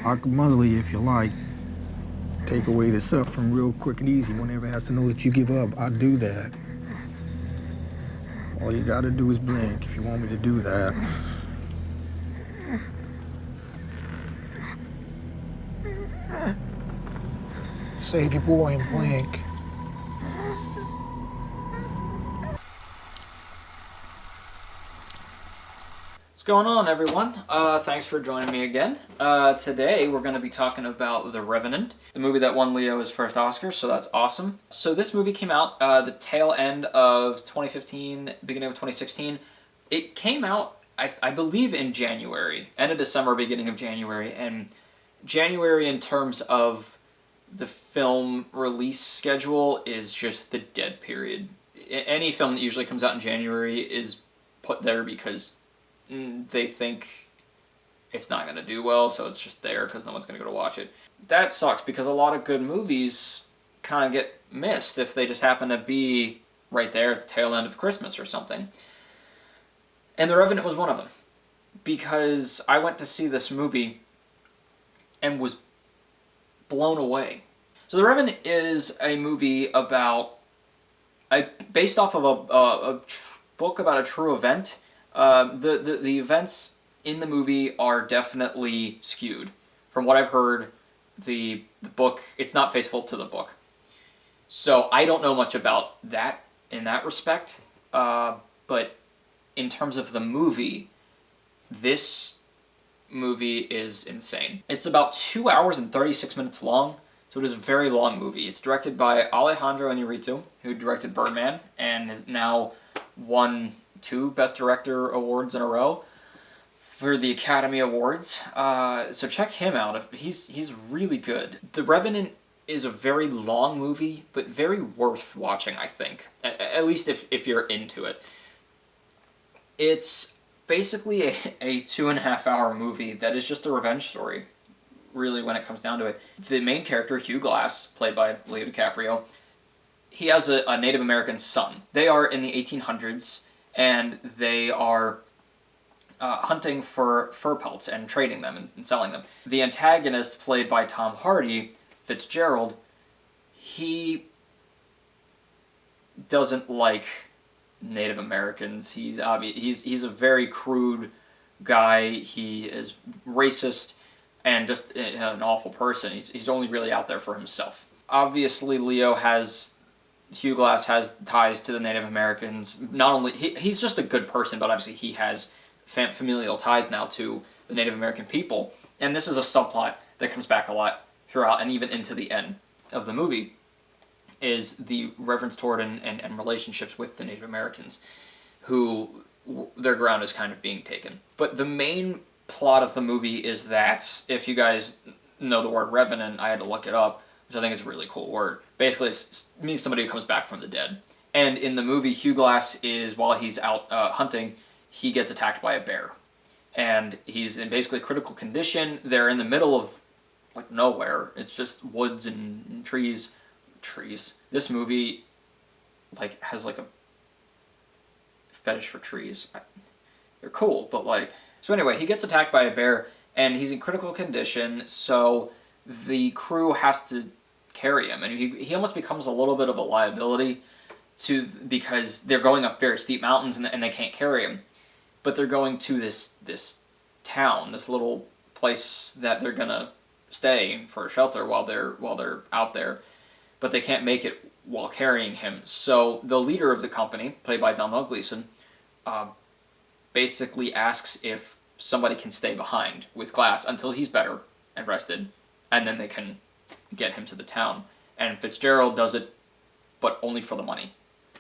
I can muzzle you if you like. Take away the suffering real quick and easy. One never has to know that you give up. I do that. All you gotta do is blink if you want me to do that. Save your boy and blink. What's going on, everyone? Thanks for joining me again. Today we're going to be talking about The Revenant, the movie that won Leo his first Oscar, so that's awesome. So this movie came out the tail end of 2015, beginning of 2016. It came out, I believe, in January, end of December, beginning of January, and January in terms of the film release schedule is just the dead period. Any film that usually comes out in January is put there because they think it's not going to do well, so it's just there because no one's going to go to watch it. That sucks because a lot of good movies kind of get missed if they just happen to be right there at the tail end of Christmas or something. And The Revenant was one of them, because I went to see this movie and was blown away. So The Revenant is a movie based off of a book about a true event. The events in the movie are definitely skewed. From what I've heard, the book, it's not faithful to the book. So I don't know much about that in that respect, but in terms of the movie, this movie is insane. It's about 2 hours and 36 minutes long, so it is a very long movie. It's directed by Alejandro Inarritu, who directed Birdman, and has now won 2 Best Director awards in a row for the Academy Awards. So check him out. He's really good. The Revenant is a very long movie, but very worth watching, I think. At least if you're into it. It's basically a 2.5 hour movie that is just a revenge story, really, when it comes down to it. The main character, Hugh Glass, played by Leo DiCaprio, he has a Native American son. They are in the 1800s, and they are hunting for fur pelts and trading them and selling them. The antagonist, played by Tom Hardy, Fitzgerald, he doesn't like Native Americans. He's a very crude guy. He is racist and just an awful person. He's only really out there for himself. Obviously, Hugh Glass has ties to the Native Americans. Not only he's just a good person, but obviously he has familial ties now to the Native American people. And this is a subplot that comes back a lot throughout, and even into the end of the movie, is the reverence toward and relationships with the Native Americans, who their ground is kind of being taken. But the main plot of the movie is that, if you guys know the word revenant, I had to look it up, which I think is a really cool word. Basically, it means somebody who comes back from the dead. And in the movie, Hugh Glass while he's out hunting, he gets attacked by a bear. And he's in basically critical condition. They're in the middle of nowhere. It's just woods and trees. This movie has a fetish for trees. They're cool, but so anyway, he gets attacked by a bear, and he's in critical condition, so the crew has to carry him, and he almost becomes a little bit of a liability because they're going up very steep mountains and they can't carry him. But they're going to this town, this little place that they're gonna stay for a shelter while they're out there, but they can't make it while carrying him. So the leader of the company, played by Domhnall Gleeson, basically asks if somebody can stay behind with Glass until he's better and rested, and then they can get him to the town. And Fitzgerald does it, but only for the money.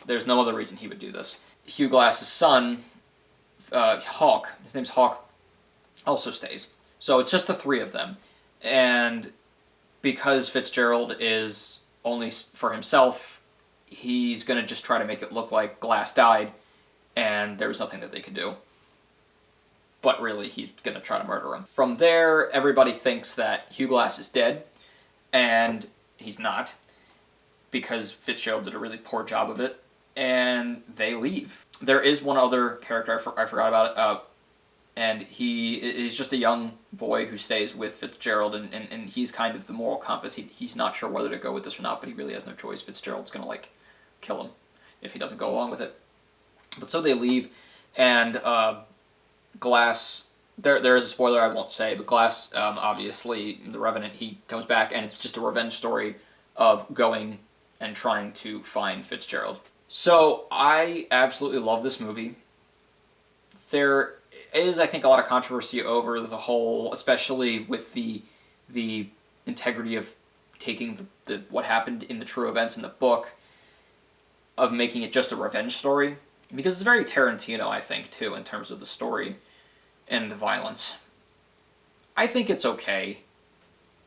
There's no other reason he would do this. Hugh Glass's son, Hawk, his name's Hawk, also stays. So it's just the 3 of them. And because Fitzgerald is only for himself, he's going to just try to make it look like Glass died, and there was nothing that they could do. But really, he's going to try to murder him. From there, everybody thinks that Hugh Glass is dead, and he's not, because Fitzgerald did a really poor job of it, and they leave. There is one other character, I forgot about it, and he is just a young boy who stays with Fitzgerald, and he's kind of the moral compass. He's not sure whether to go with this or not, but he really has no choice. Fitzgerald's going to, like, kill him if he doesn't go along with it. But so they leave, and Glass, there is a spoiler I won't say, but Glass, obviously, the Revenant, he comes back, and it's just a revenge story of going and trying to find Fitzgerald. So I absolutely love this movie. There is, I think, a lot of controversy over the whole, especially with the integrity of taking the what happened in the true events in the book, of making it just a revenge story, because it's very Tarantino, I think, too, in terms of the story and the violence. I think it's okay.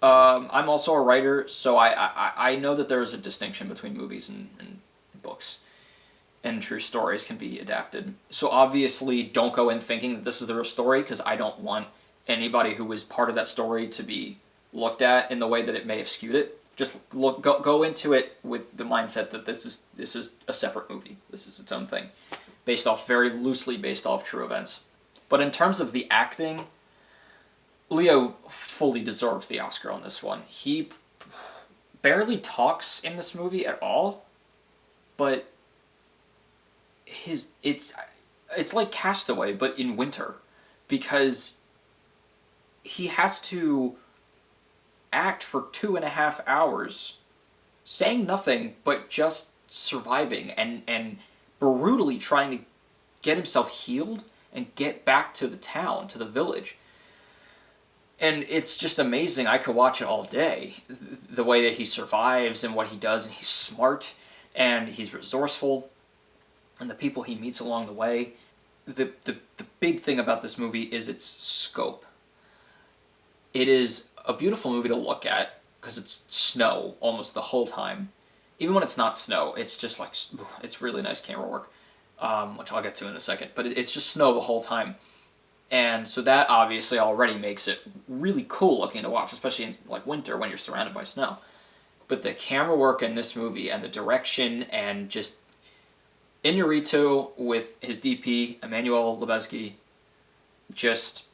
I'm also a writer, so I know that there is a distinction between movies and books, and true stories can be adapted. So obviously, don't go in thinking that this is the real story, because I don't want anybody who was part of that story to be looked at in the way that it may have skewed it. Just go into it with the mindset that this is a separate movie. This is its own thing, very loosely based off true events. But in terms of the acting, Leo fully deserves the Oscar on this one. He barely talks in this movie at all, but it's like Castaway, but in winter, because he has to act for 2.5 hours, saying nothing but just surviving and brutally trying to get himself healed and get back to the town, to the village. And it's just amazing. I could watch it all day. The way that he survives and what he does, and he's smart and he's resourceful, and the people he meets along the way. The big thing about this movie is its scope. It is a beautiful movie to look at because it's snow almost the whole time. Even when it's not snow, it's just like, it's really nice camera work, which I'll get to in a second. But it's just snow the whole time. And so that obviously already makes it really cool looking to watch, especially in like winter when you're surrounded by snow. But the camera work in this movie and the direction and just Inarritu with his DP, Emmanuel Lubezki, just...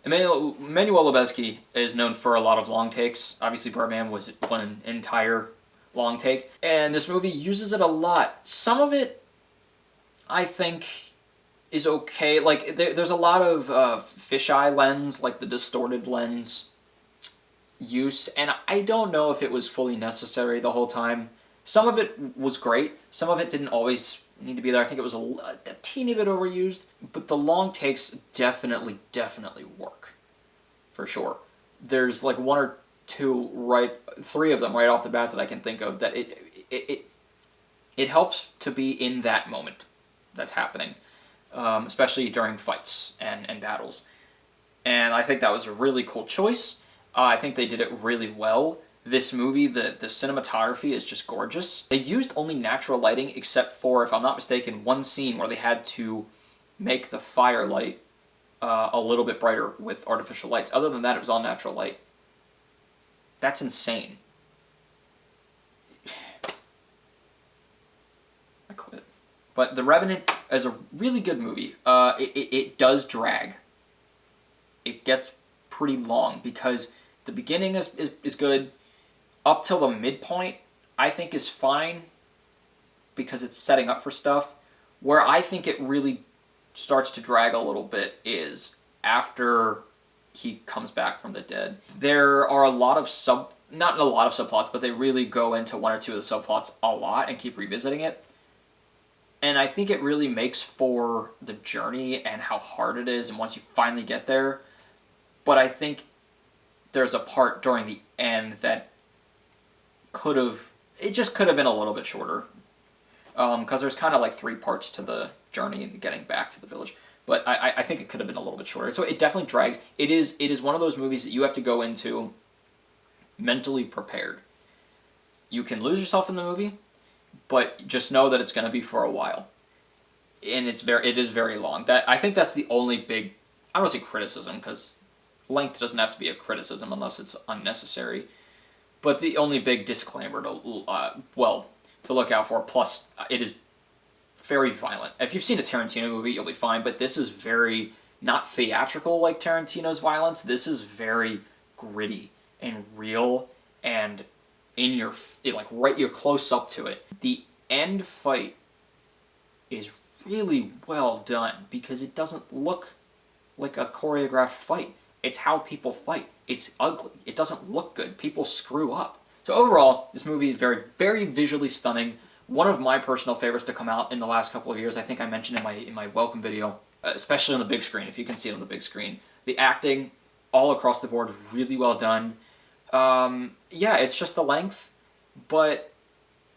Emmanuel Lubezki is known for a lot of long takes. Obviously, Birdman was one entire long take. And this movie uses it a lot. Some of it, I think, is okay. Like, there's a lot of fisheye lens, like the distorted lens use. And I don't know if it was fully necessary the whole time. Some of it was great. Some of it didn't always need to be there. I think it was a teeny bit overused, but the long takes definitely work, for sure. There's like one or two, three of them right off the bat that I can think of that it helps to be in that moment that's happening, especially during fights and battles. And I think that was a really cool choice. I think they did it really well. This movie, the cinematography is just gorgeous. They used only natural lighting except for, if I'm not mistaken, one scene where they had to make the firelight a little bit brighter with artificial lights. Other than that, it was all natural light. That's insane. I quit. But The Revenant is a really good movie. It does drag. It gets pretty long because the beginning is good. Up till the midpoint, I think is fine because it's setting up for stuff. Where I think it really starts to drag a little bit is after he comes back from the dead. There are a lot of not a lot of subplots, but they really go into one or two of the subplots a lot and keep revisiting it. And I think it really makes for the journey and how hard it is and once you finally get there. But I think there's a part during the end that could have been a little bit shorter. Because there's kind of like 3 parts to the journey and getting back to the village. But I think it could have been a little bit shorter. So it definitely drags. It is one of those movies that you have to go into mentally prepared. You can lose yourself in the movie, but just know that it's going to be for a while. And it is very long. I think that's the only big, I don't want to say criticism, because length doesn't have to be a criticism unless it's unnecessary. But the only big disclaimer to look out for, plus it is very violent. If you've seen a Tarantino movie, you'll be fine, but this is very not theatrical like Tarantino's violence. This is very gritty and real and in your, like, right, you're close up to it. The end fight is really well done because it doesn't look like a choreographed fight. It's how people fight. It's ugly. It doesn't look good. People screw up. So overall, this movie is very, very visually stunning. One of my personal favorites to come out in the last couple of years. I think I mentioned in my welcome video, especially on the big screen, if you can see it on the big screen. The acting, all across the board, really well done. Yeah, it's just the length, but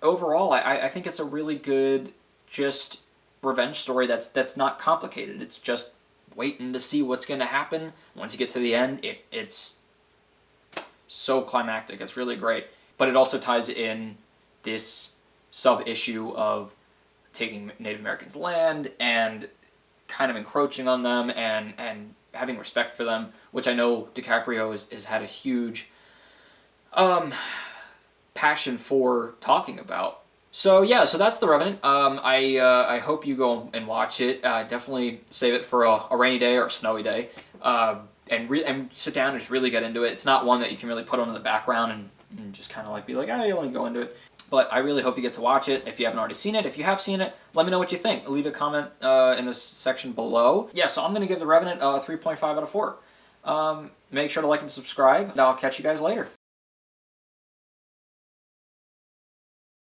overall, I think it's a really good, just revenge story that's not complicated. It's just waiting to see what's going to happen. Once you get to the end, it's so climactic. It's really great. But it also ties in this sub-issue of taking Native Americans' land and kind of encroaching on them and having respect for them, which I know DiCaprio has had a huge passion for talking about. So yeah, so that's The Revenant. I hope you go and watch it. Definitely save it for a rainy day or a snowy day, and sit down and just really get into it. It's not one that you can really put on in the background and just kind of like be like, oh, you want to go into it. But I really hope you get to watch it if you haven't already seen it. If you have seen it, let me know what you think. Leave a comment in the section below. Yeah, so I'm going to give The Revenant a 3.5 out of 4. Make sure to like and subscribe, and I'll catch you guys later.